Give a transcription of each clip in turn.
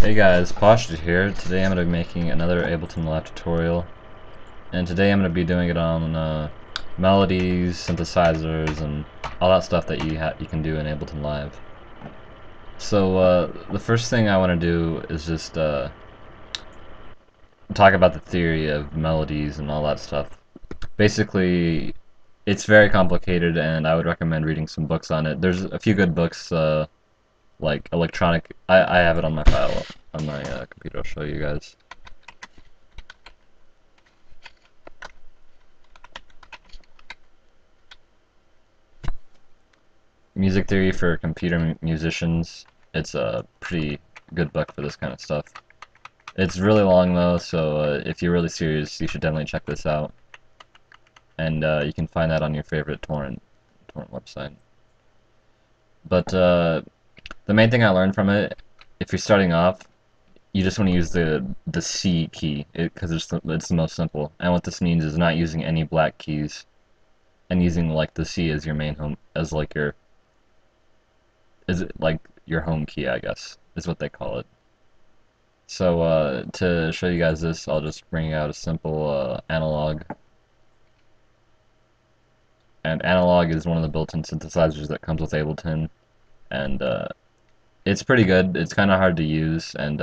Hey guys, Posture here. Today I'm going to be making another Ableton Live tutorial, and today I'm going to be doing it on melodies, synthesizers, and all that stuff that you can do in Ableton Live. So the first thing I want to do is just talk about the theory of melodies and all that stuff. Basically, it's very complicated, and I would recommend reading some books on it. There's a few good books, like electronic. I have it on my file on my computer. I'll show you guys. Music Theory for Computer Musicians. It's a pretty good book for this kind of stuff. It's really long though, so if you're really serious, you should definitely check this out. And you can find that on your favorite torrent website. But the main thing I learned from it, if you're starting off, you just want to use the C key because it's the most simple. And what this means is not using any black keys, and using like the C as your main home, as like your home key, I guess, is what they call it. So to show you guys this, I'll just bring out a simple analog. And analog is one of the built-in synthesizers that comes with Ableton, and it's pretty good. It's kind of hard to use, and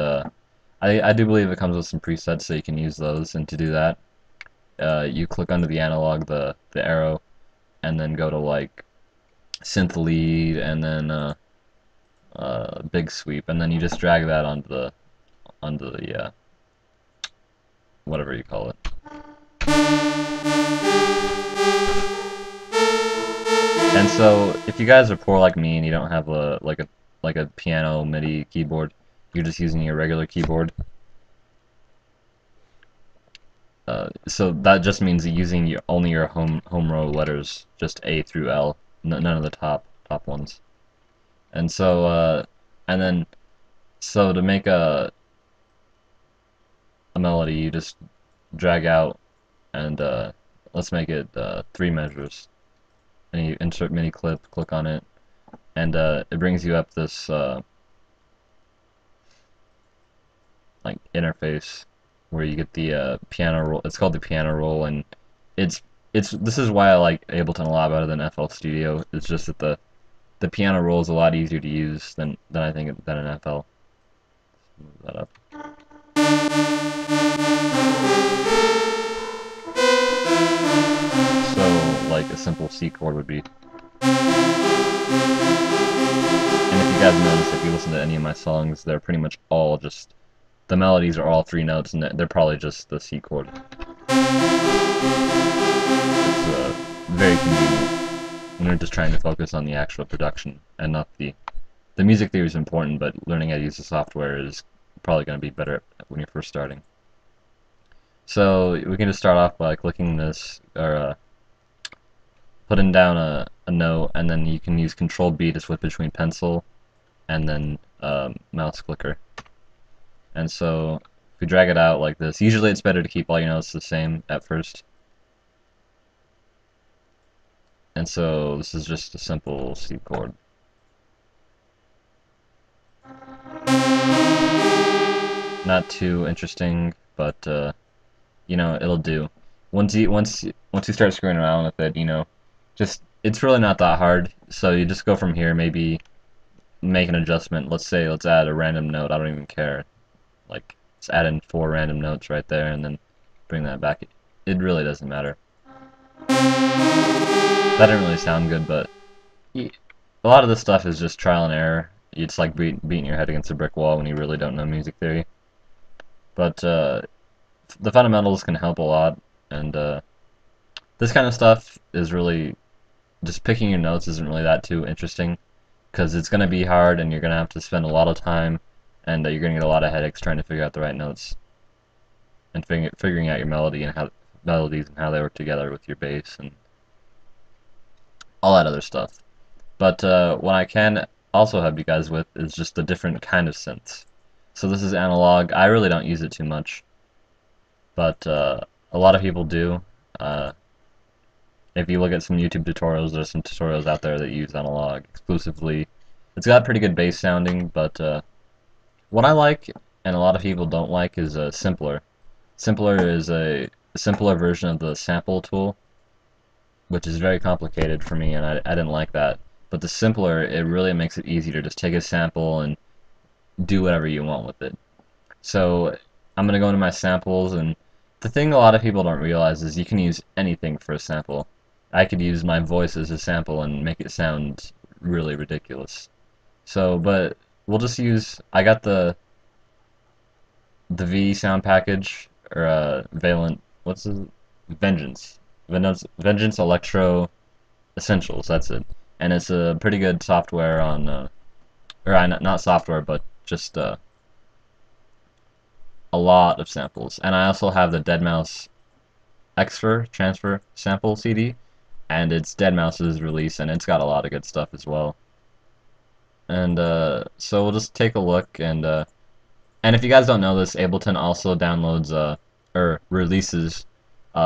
I do believe it comes with some presets, so you can use those. And to do that, you click under the analog, the arrow, and then go to like synth lead, and then big sweep, and then you just drag that onto the whatever you call it. And so if you guys are poor like me and you don't have a piano MIDI keyboard, you're just using your regular keyboard. So that just means using only your home row letters, just A through L, none of the top ones. And so so to make a melody, you just drag out, and let's make it 3 measures. And you insert MIDI clip, click on it, and it brings you up this like interface where you get the piano roll. It's called the piano roll, and this is why I like Ableton a lot better than FL Studio. It's just that the piano roll is a lot easier to use than I think than an FL. Move that up. So like a simple C chord would be. And if you guys notice, if you listen to any of my songs, they're pretty much all just, the melodies are all 3 notes, and they're probably just the C chord. It's very convenient when you're just trying to focus on the actual production and not the music theory is important, but learning how to use the software is probably going to be better when you're first starting. So we can just start off by clicking this, or putting down a note, and then you can use Control B to switch between pencil and then mouse clicker. And so if we drag it out like this, usually it's better to keep all your notes the same at first. And so this is just a simple C chord. Not too interesting, but you know, it'll do. Once you start screwing around with it, you know, it's really not that hard. So you just go from here, maybe make an adjustment. Let's add a random note. I don't even care. Like, let's add in 4 random notes right there, and then bring that back. It really doesn't matter. That didn't really sound good, but a lot of this stuff is just trial and error. It's like beating your head against a brick wall when you really don't know music theory. But the fundamentals can help a lot, and this kind of stuff is really, just picking your notes isn't really that too interesting, because it's going to be hard, and you're going to have to spend a lot of time, and you're going to get a lot of headaches trying to figure out the right notes, and figuring out your melodies and how they work together with your bass and all that other stuff. But what I can also help you guys with is just a different kind of synths. So this is analog. I really don't use it too much, but a lot of people do. If you look at some YouTube tutorials, there's some tutorials out there that use analog exclusively. It's got pretty good bass sounding, but what I like and a lot of people don't like is Simpler. Simpler is a simpler version of the sample tool, which is very complicated for me, and I didn't like that. But the Simpler, it really makes it easy to just take a sample and do whatever you want with it. So I'm going to go into my samples, and the thing a lot of people don't realize is you can use anything for a sample. I could use my voice as a sample and make it sound really ridiculous. So, but we'll just use, I got the V sound package, or Valent, what's the, Vengeance. Vengeance Electro Essentials, that's it. And it's a pretty good software on, not software, but just a lot of samples. And I also have the Deadmau5 Transfer Sample CD, and it's Deadmau5's release, and it's got a lot of good stuff as well. And so we'll just take a look, and if you guys don't know this, Ableton also downloads or releases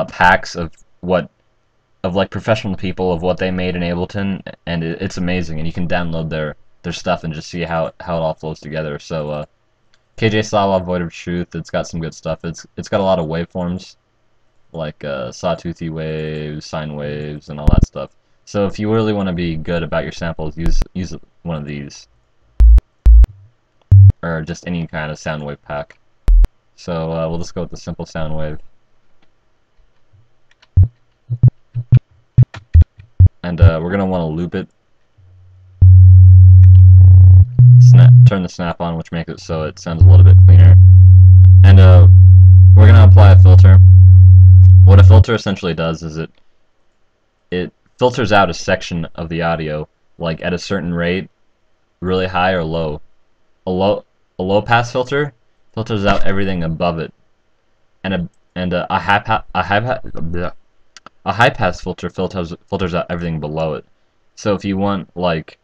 packs of like professional people of what they made in Ableton, and it's amazing, and you can download their stuff and just see how it all flows together. So KJ Slava Void of Truth, it's got some good stuff. It's got a lot of waveforms, like sawtoothy waves, sine waves, and all that stuff. So if you really want to be good about your samples, use one of these, or just any kind of sound wave pack. So we'll just go with the simple sound wave, and we're gonna want to loop it. Turn the snap on, which makes it so it sounds a little bit cleaner. And we're gonna apply a filter. What a filter essentially does is it filters out a section of the audio, like at a certain rate, really high or low. A low pass filter filters out everything above it, and a high pass filter filters out everything below it. So if you want, like,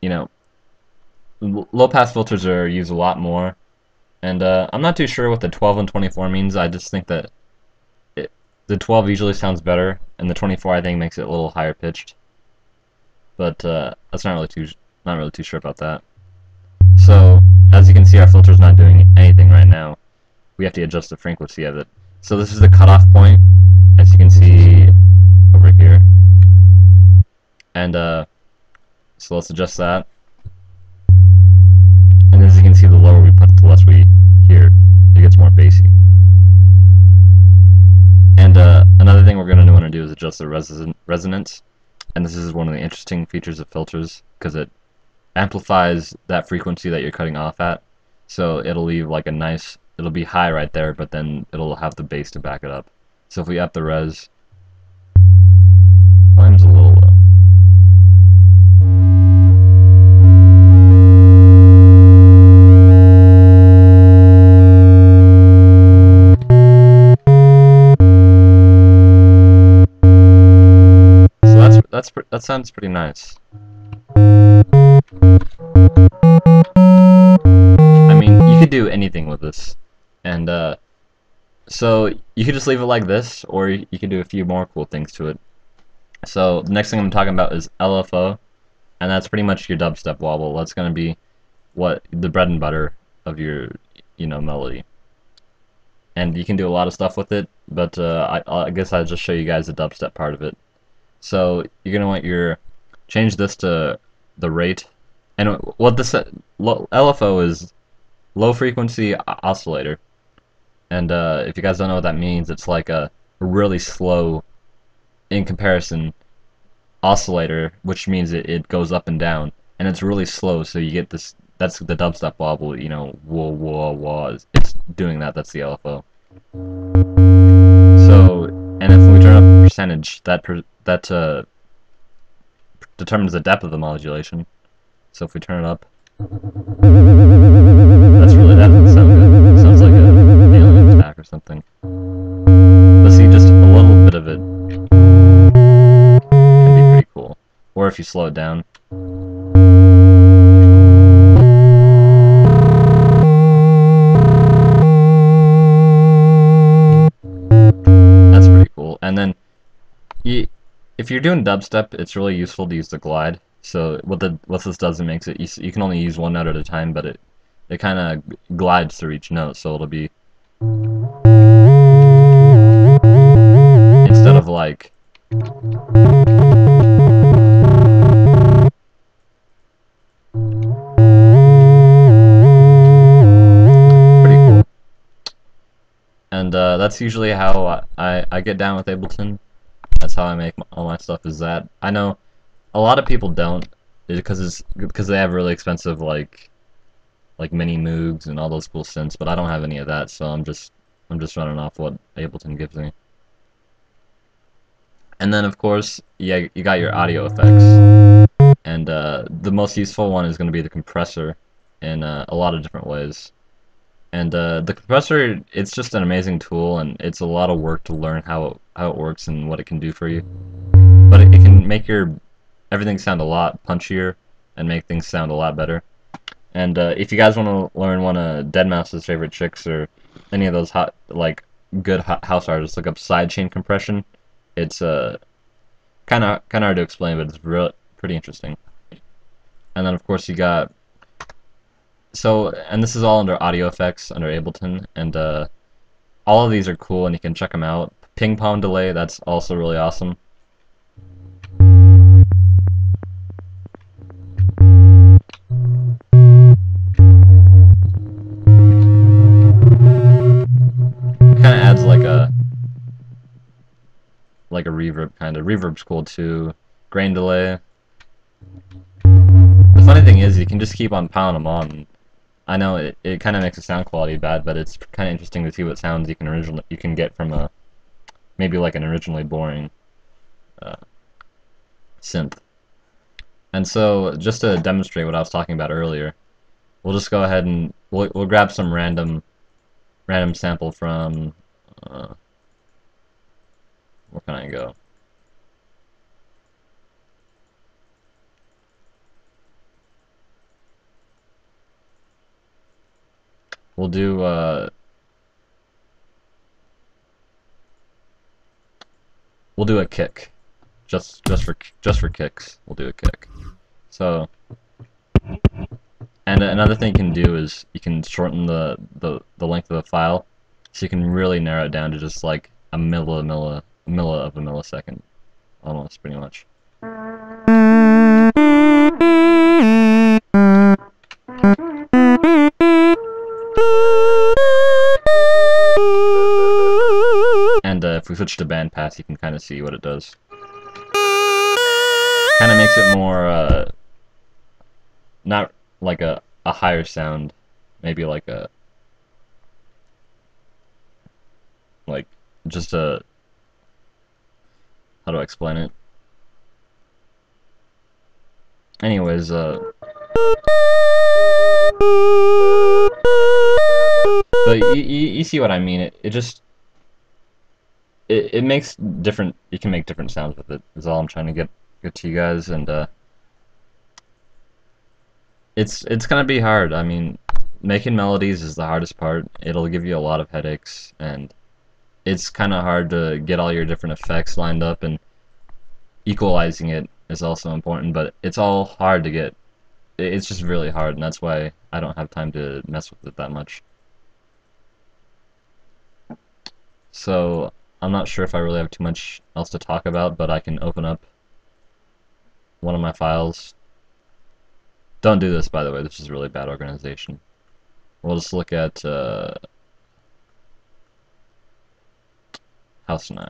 you know, low pass filters are used a lot more, and I'm not too sure what the 12 and 24 means. I just think that the 12 usually sounds better, and the 24 I think makes it a little higher pitched. But that's not really too sure about that. So as you can see, our filter's not doing anything right now. We have to adjust the frequency of it. So this is the cutoff point, as you can see over here. And so let's adjust that. And as you can see, the lower we put it, the less we hear. It gets more bassy. And another thing we're going to want to do is adjust the resonance. And this is one of the interesting features of filters, because it amplifies that frequency that you're cutting off at. So it'll leave like a nice, it'll be high right there, but then it'll have the bass to back it up. So if we up the res, volume's a little low. That sounds pretty nice. I mean, you could do anything with this, and so you could just leave it like this, or you could do a few more cool things to it. So the next thing I'm talking about is LFO, and that's pretty much your dubstep wobble. That's going to be what the bread and butter of your, melody. And you can do a lot of stuff with it, but I guess I'll just show you guys the dubstep part of it. So you're gonna want change this to the rate, and what this LFO is, low frequency oscillator. And if you guys don't know what that means, it's like a really slow, in comparison, oscillator, which means it goes up and down, and it's really slow. So you get this. That's the dubstep wobble. Whoa whoa whoa. It's doing that. That's the LFO. So, and if we turn up the percentage, that determines the depth of the modulation. So if we turn it up, that doesn't sound good. It sounds like an alien attack or something. But see, just a little bit of it can be pretty cool. Or if you slow it down. That's pretty cool. And then if you're doing dubstep, it's really useful to use the glide. So what this does, it makes it you can only use one note at a time, but it kind of glides through each note, so it'll be, instead of like, pretty cool. And that's usually how I get down with Ableton. That's how I make all my stuff, is that. I know a lot of people don't, because they have really expensive like mini Moogs and all those cool synths, but I don't have any of that, so I'm just running off what Ableton gives me. And then of course, yeah, you got your audio effects, and the most useful one is going to be the compressor in a lot of different ways. And the compressor, it's just an amazing tool, and it's a lot of work to learn how it works and what it can do for you. But it can make everything sound a lot punchier and make things sound a lot better. And if you guys want to learn one of deadmau5's favorite tricks, or any of those good house artists, look up sidechain compression. It's kind of hard to explain, but it's pretty interesting. And then of course you got, and this is all under audio effects under Ableton, and all of these are cool and you can check them out. Ping pong delay, that's also really awesome. Kind of adds like a reverb kind of. Reverb's cool too. Grain delay. The funny thing is, you can just keep on piling them on. I know it kind of makes the sound quality bad, but it's kind of interesting to see what sounds you can get from a maybe like an originally boring synth. And so, just to demonstrate what I was talking about earlier, we'll just go ahead and we'll grab some random sample from where can I go? We'll do a kick, just for kicks. We'll do a kick. So, and another thing you can do is you can shorten the length of the file, so you can really narrow it down to just like a milli of a millisecond, almost, pretty much. And if we switch to bandpass, you can kind of see what it does. Kind of makes it more, not like a higher sound, maybe like just a, how do I explain it? Anyways, but you see what I mean. It makes different. You can make different sounds with it. Is all I'm trying to get to you guys, and it's gonna be hard. I mean, making melodies is the hardest part. It'll give you a lot of headaches, and it's kind of hard to get all your different effects lined up, and equalizing it is also important. But it's all hard to get. It's just really hard, and that's why I don't have time to mess with it that much. So I'm not sure if I really have too much else to talk about, but I can open up one of my files. Don't do this, by the way. This is really bad organization. We'll just look at House 9.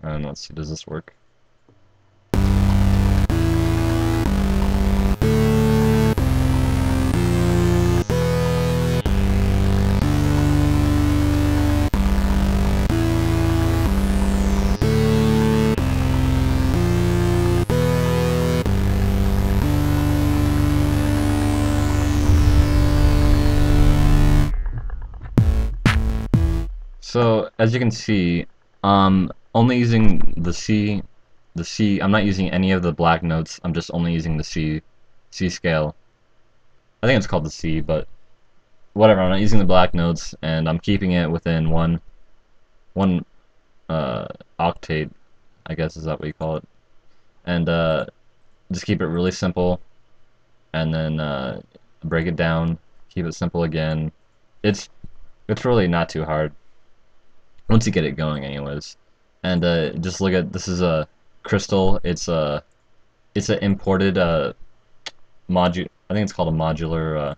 And let's see, does this work? So, as you can see, only using the C, I'm not using any of the black notes, I'm just only using the C scale. I think it's called the C, but whatever, I'm not using the black notes, and I'm keeping it within one octave I guess is that what you call it. And just keep it really simple, and then break it down, keep it simple again. It's it's really not too hard once you get it going, anyways. And just look at this is a Crystal. It's an imported modu. I think it's called a modular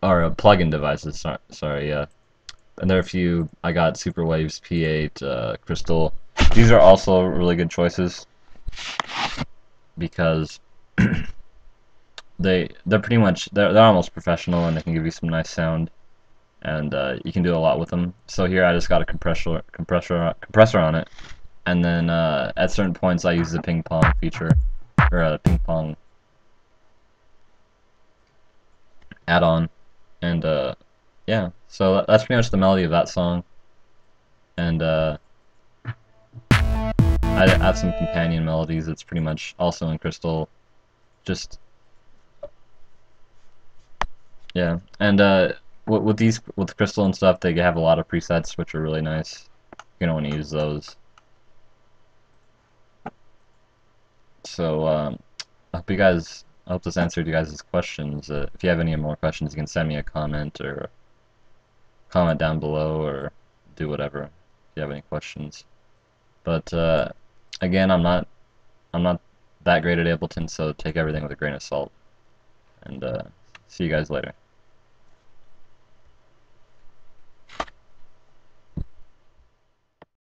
or a plug-in devices. Sorry, yeah. And there are a few. I got Super Waves P8, Crystal. These are also really good choices because they're pretty much they're almost professional, and they can give you some nice sound, and you can do a lot with them. So here I just got a compressor on it, and then at certain points I use the ping pong feature or a ping pong add-on, and yeah. So that's pretty much the melody of that song, and I have some companion melodies. It's pretty much also in Crystal, just yeah. And with Crystal and stuff, they have a lot of presets which are really nice. You're gonna want to use those. So I hope this answered you guys' questions. If you have any more questions, you can send me a comment or comment down below or do whatever if you have any questions. But again, I'm not that great at Ableton, so take everything with a grain of salt. And see you guys later.